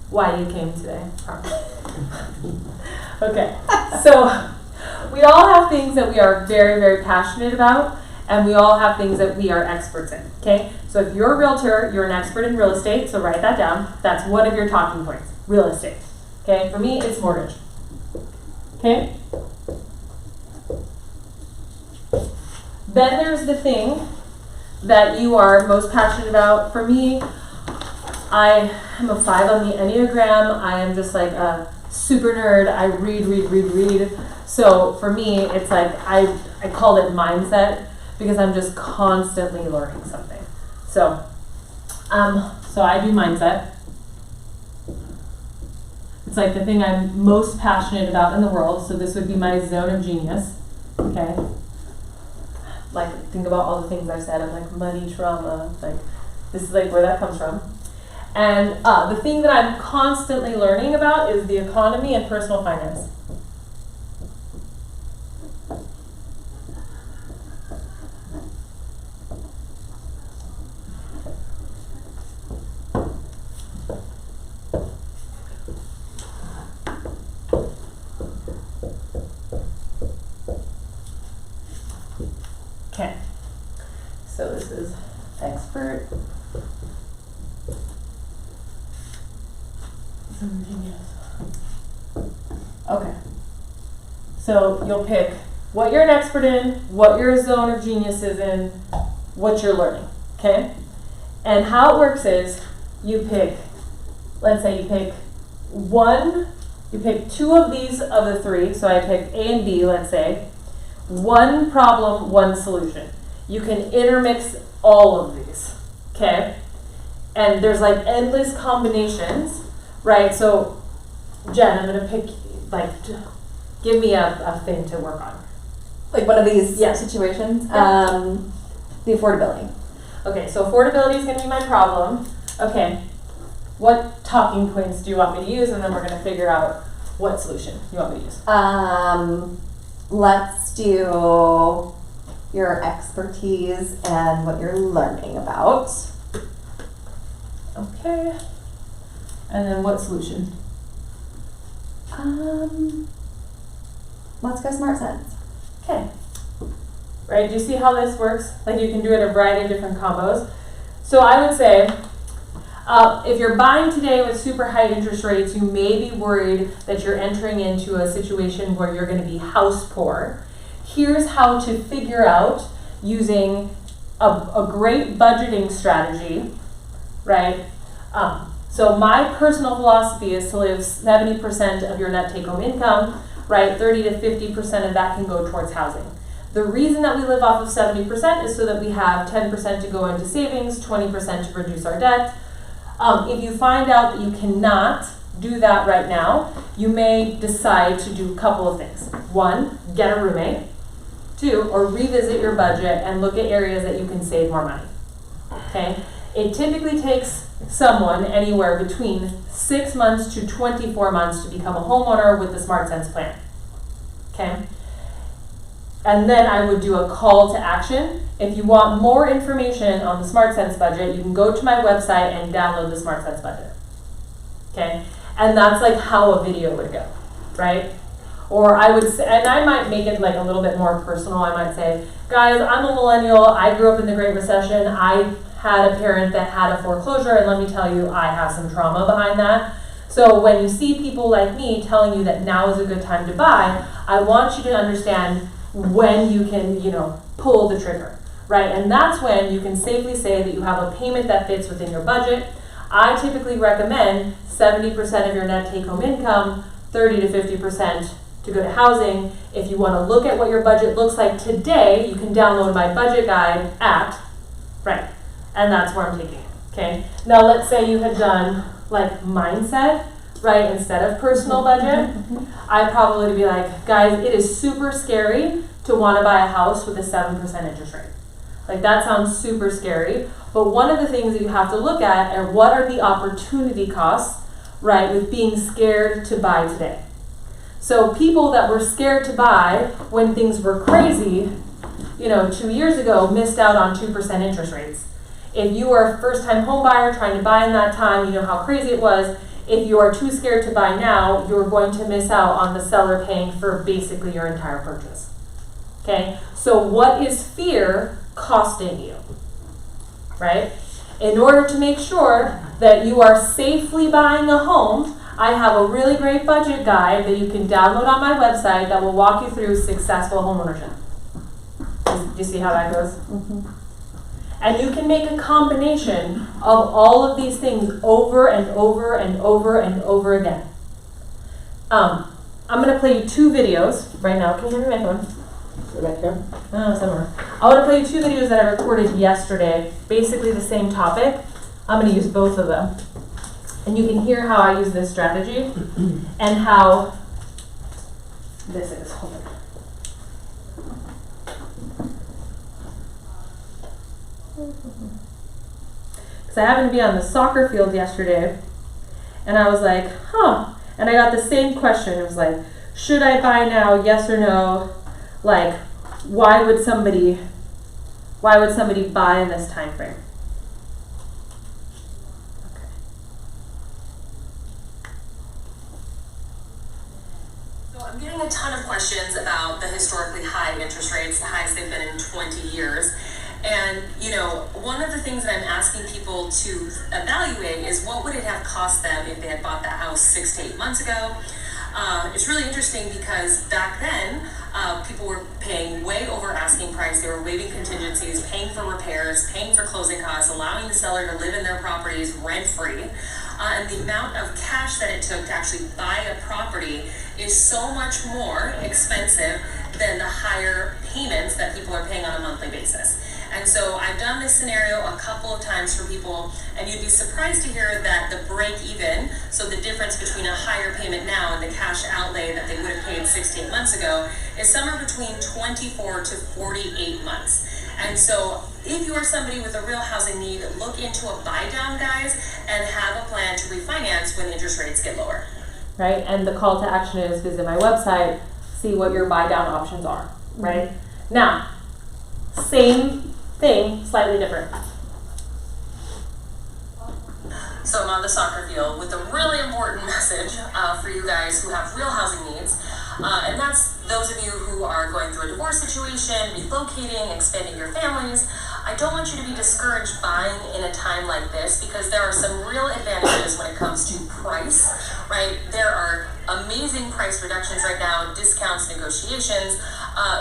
why you came today. Okay. So, we all have things that we are very, very passionate about, and we all have things that we are experts in, okay? So if you're a realtor, you're an expert in real estate, so write that down. That's one of your talking points, real estate, okay? For me, it's mortgage, okay? Then there's the thing that you are most passionate about. For me, I am a 5 on the Enneagram. I am just like a super nerd. I read. So for me, it's like I called it mindset because I'm just constantly learning something. So I do mindset. It's like the thing I'm most passionate about in the world. So this would be my zone of genius. Okay. Like think about all the things I've said. I'm like money, trauma. Like this is like where that comes from. And the thing that I'm constantly learning about is the economy and personal finance. Okay, so this is expert. Okay, so you'll pick what you're an expert in, what your zone of genius is in, what you're learning, okay? And how it works is you pick, let's say you pick two of these of the three, so I picked A and B, let's say, one problem, one solution. You can intermix all of these, okay? And there's like endless combinations, right? So Jen, I'm gonna pick, like, give me a thing to work on. Like one of these Yes. situations. Yeah. The affordability. Okay, so affordability is gonna be my problem. Okay, what talking points do you want me to use? And then we're gonna figure out what solution you want me to use. Let's do your expertise and what you're learning about. Okay. And then what solution? Let's go smart sense. Okay. Right, do you see how this works? Like you can do it a variety of different combos. So I would say, if you're buying today with super high interest rates, you may be worried that you're entering into a situation where you're going to be house poor. Here's how to figure out using a great budgeting strategy, right? So my personal philosophy is to live 70% of your net take-home income, right? 30 to 50% of that can go towards housing. The reason that we live off of 70% is so that we have 10% to go into savings, 20% to reduce our debt. If you find out that you cannot do that right now, you may decide to do a couple of things. One, get a roommate. Two, or revisit your budget and look at areas that you can save more money. Okay? It typically takes someone anywhere between 6 months to 24 months to become a homeowner with the Smart Sense plan. Okay? And then I would do a call to action. If you want more information on the Smart Sense budget, you can go to my website and download the Smart Sense budget. Okay? And that's like how a video would go, right? Or I would say, and I might make it like a little bit more personal. I might say, guys, I'm a millennial. I grew up in the Great Recession. I had a parent that had a foreclosure, and let me tell you, I have some trauma behind that. So when you see people like me telling you that now is a good time to buy, I want you to understand when you can, pull the trigger, right? And that's when you can safely say that you have a payment that fits within your budget. I typically recommend 70% of your net take-home income, 30 to 50% to go to housing. If you want to look at what your budget looks like today, you can download my budget guide right, and that's where I'm taking it, okay? Now let's say you had done like mindset, right, instead of personal budget. I'd probably be like, guys, it is super scary to want to buy a house with a 7% interest rate. Like that sounds super scary, but one of the things that you have to look at are what are the opportunity costs, right, with being scared to buy today. So people that were scared to buy when things were crazy, 2 years ago missed out on 2% interest rates. If you are a first-time home buyer trying to buy in that time, you know how crazy it was. If you are too scared to buy now, you're going to miss out on the seller paying for basically your entire purchase. Okay, so what is fear costing you, right? In order to make sure that you are safely buying a home, I have a really great budget guide that you can download on my website that will walk you through successful homeownership. Do you see how that goes? Mm-hmm. And you can make a combination of all of these things over and over and over and over again. I'm going to play you 2 videos right now. Can you hear me, my phone? Right here. Somewhere. I want to play you 2 videos that I recorded yesterday, basically the same topic. I'm going to use both of them. And you can hear how I use this strategy and how this is. Hold on. Because I happened to be on the soccer field yesterday, and I was like, and I got the same question. It was like, should I buy now, yes or no? Like, why would somebody buy in this time frame? Okay. So I'm getting a ton of questions about the historically high interest rates, the highest they've been in 20 years. And, one of the things that I'm asking people to evaluate is what would it have cost them if they had bought that house 6 to 8 months ago? It's really interesting because back then, people were paying way over asking price. They were waiving contingencies, paying for repairs, paying for closing costs, allowing the seller to live in their properties rent-free. And the amount of cash that it took to actually buy a property is so much more expensive than the higher payments that people are paying on a monthly basis. And so I've done this scenario a couple of times for people, and you'd be surprised to hear that the break even, so the difference between a higher payment now and the cash outlay that they would have paid 6 to 8 months ago, is somewhere between 24 to 48 months. And so if you are somebody with a real housing need, look into a buy down, guys, and have a plan to refinance when interest rates get lower. Right, and the call to action is visit my website, see what your buy down options are, right? Now, same thing, slightly different. So I'm on the soccer field with a really important message for you guys who have real housing needs. And that's those of you who are going through a divorce situation, relocating, expanding your families. I don't want you to be discouraged buying in a time like this because there are some real advantages when it comes to price, right? There are amazing price reductions right now, discounts, negotiations.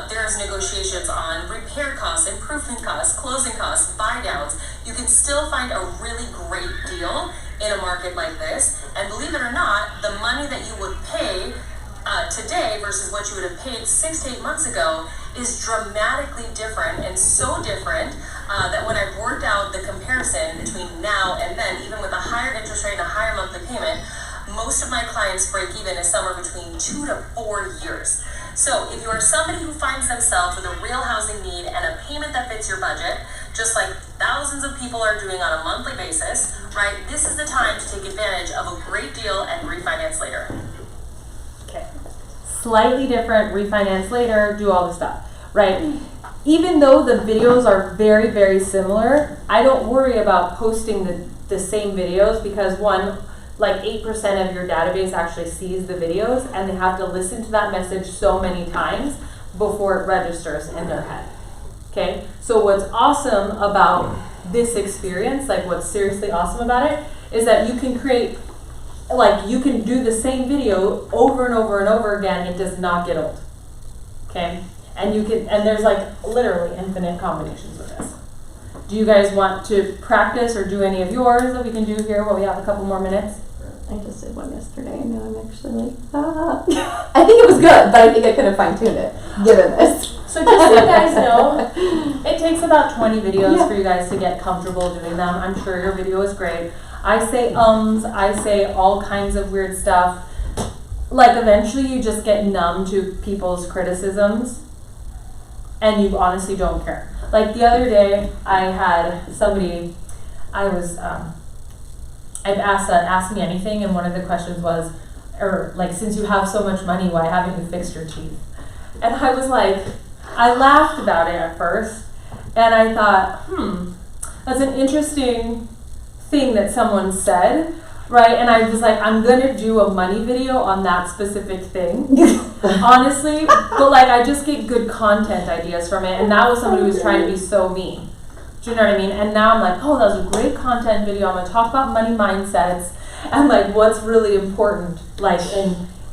There's negotiations on repair costs, improvement costs, closing costs, buy downs. You can still find a really great deal in a market like this. And believe it or not, the money that you would pay today versus what you would have paid 6 to 8 months ago is dramatically different, and so different that when I worked out the comparison between now and then, even with a higher interest rate and a higher monthly payment, most of my clients break even is somewhere between 2 to 4 years. So if you are somebody who finds themselves with a real housing need and a payment that fits your budget, just like thousands of people are doing on a monthly basis, right, this is the time to take advantage of a great deal and refinance later. Okay. Slightly different, refinance later, do all the stuff, right? Even though the videos are very, very similar, I don't worry about posting the same videos because one, like 8% of your database actually sees the videos and they have to listen to that message so many times before it registers in their head. Okay? So what's awesome about this experience, like what's seriously awesome about it, is that you can create, like you can do the same video over and over and over again. It does not get old. Okay? And you can, and there's like literally infinite combinations with this. Do you guys want to practice or do any of yours that we can do here while we have a couple more minutes? I just did one yesterday, and now I'm actually like, I think it was good, but I think I could have fine-tuned it, given this. So just so you guys know, it takes about 20 videos for you guys to get comfortable doing them. I'm sure your video is great. I say I say all kinds of weird stuff. Like eventually you just get numb to people's criticisms and you honestly don't care. Like the other day I had somebody, I've asked ask me anything, and one of the questions was, or like, since you have so much money, why haven't you fixed your teeth? And I was like, I laughed about it at first, and I thought, that's an interesting thing that someone said, right? And I was like, I'm gonna do a money video on that specific thing, honestly. But like, I just get good content ideas from it, and that was somebody who was trying to be so mean. Do you know what I mean? And now I'm like, oh, that was a great content video. I'm gonna talk about money mindsets and like what's really important, like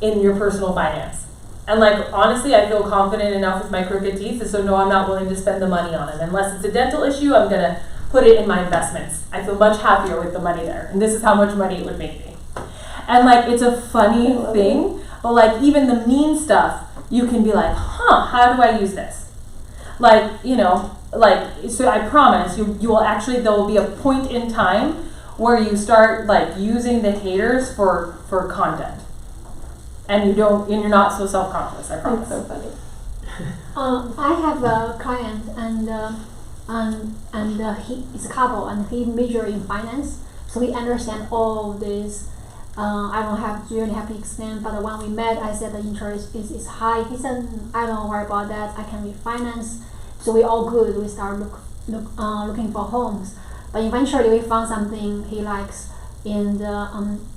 in your personal finance. And like, honestly, I feel confident enough with my crooked teeth, so no, I'm not willing to spend the money on it. Unless it's a dental issue, I'm gonna put it in my investments. I feel much happier with the money there. And this is how much money it would make me. And like, it's a funny thing, but like even the mean stuff, you can be like, huh, how do I use this? Like, you know, like, so I promise you will actually, there will be a point in time where you start like using the haters for content. And you're not so self-conscious, I promise. That's so funny. I have a client and he is a couple and he major in finance, so he understand all this. I don't really have to explain, but when we met, I said the interest is high. He said, I don't worry about that. I can refinance. So we all good. We start looking for homes, but eventually we found something he likes. And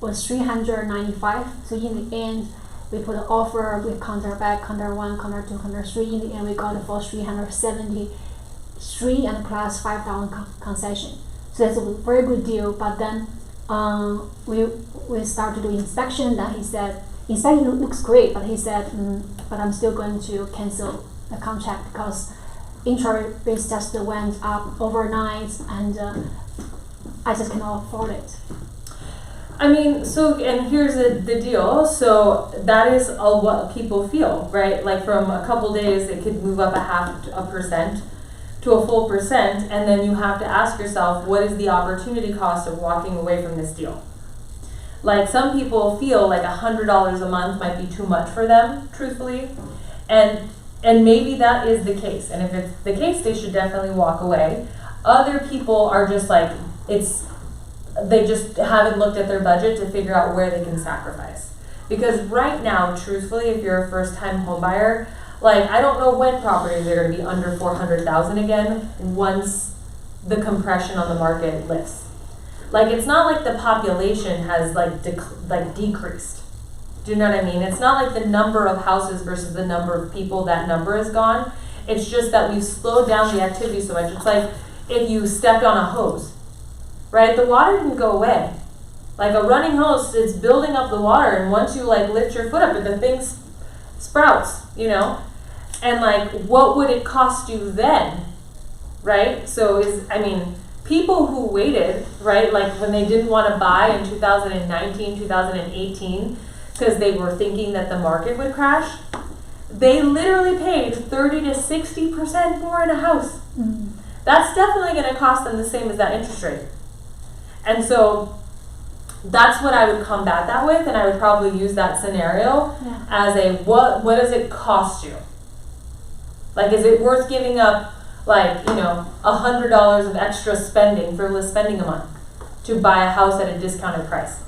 was 395. So in the end, we put an offer with counter back, counter 1, counter 2, counter 3. In the end, we got it for 373 and plus 5,000 concession. So that's a very good deal. But then we started to do inspection. That he said inspection looks great, but he said, but I'm still going to cancel the contract because interest rates just went up overnight, and I just cannot afford it. I mean, so, and here's the deal. So that is what people feel, right? Like from a couple days, it could move up 0.5% to a full percent. And then you have to ask yourself, what is the opportunity cost of walking away from this deal? Like some people feel like $100 a month might be too much for them, truthfully. And maybe that is the case. And if it's the case, they should definitely walk away. Other people are just like, they just haven't looked at their budget to figure out where they can sacrifice. Because right now, truthfully, if you're a first-time home buyer, like I don't know when properties are going to be under 400,000 again once the compression on the market lifts. Like it's not like the population has like decreased. Do you know what I mean? It's not like the number of houses versus the number of people, that number is gone. It's just that we've slowed down the activity so much. It's like if you stepped on a hose. Right? The water didn't go away. Like a running hose is building up the water, and once you like lift your foot up, the thing sprouts, you know? And like, what would it cost you then? Right? So people who waited, right, like when they didn't want to buy in 2019, 2018, because they were thinking that the market would crash, they literally paid 30 to 60% more in a house. Mm-hmm. That's definitely going to cost them the same as that interest rate. And so that's what I would combat that with, and I would probably use that scenario as a what does it cost you? Like, is it worth giving up like, you know, $100 of extra spending, frivolous spending a month to buy a house at a discounted price?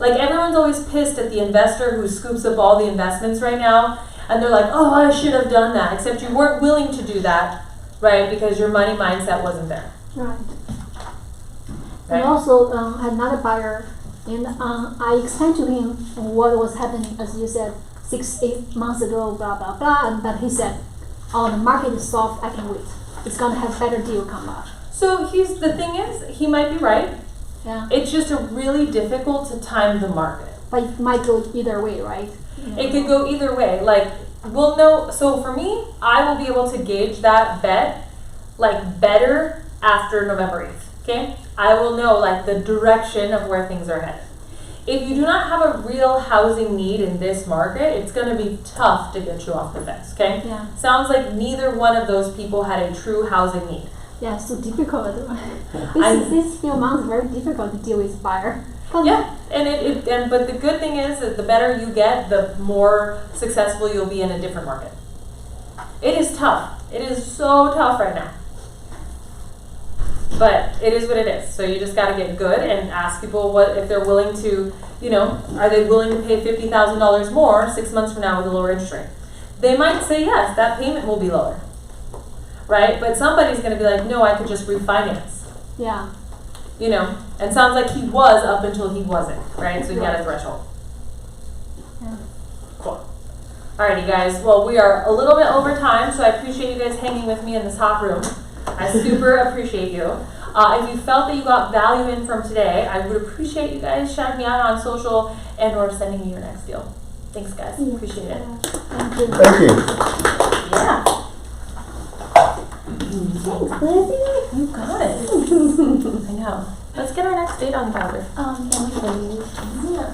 Like everyone's always pissed at the investor who scoops up all the investments right now, and they're like, oh, I should have done that, except you weren't willing to do that, right? Because your money mindset wasn't there. Right. And also another buyer, and I explained to him what was happening, as you said, 6-8 months ago, blah blah blah, but he said, "Oh, the market is soft. I can wait. It's gonna have better deal come up." So the thing is, he might be right. Yeah. It's just really difficult to time the market. But it might go either way, right? It could go either way. Like we'll know. So for me, I will be able to gauge that bet like better after November 8th. Okay, I will know like the direction of where things are headed. If you do not have a real housing need in this market, it's going to be tough to get you off the fence. Okay. Yeah. Sounds like neither one of those people had a true housing need. Yeah, so difficult. This few months very difficult to deal with buyer. Yeah, but the good thing is that the better you get, the more successful you'll be in a different market. It is tough. It is so tough right now. But it is what it is. So you just got to get good and ask people what if they're willing to, you know, are they willing to pay $50,000 more 6 months from now with a lower interest rate? They might say yes, that payment will be lower, right? But somebody's going to be like, no, I could just refinance. Yeah. you know, and sounds like he was up until he wasn't, right? So he had a threshold. Yeah. Cool. Alrighty guys, well we are a little bit over time, so I appreciate you guys hanging with me in this hot room. I super appreciate you. If you felt that you got value in from today, I would appreciate you guys shouting me out on social and or sending me your next deal. Thanks guys, appreciate it. Thank you. Thank you. Yeah, Thanks, Lizzie. you got it. I know. Let's get our next date on the calendar. Can we please? Yeah.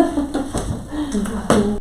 Okay.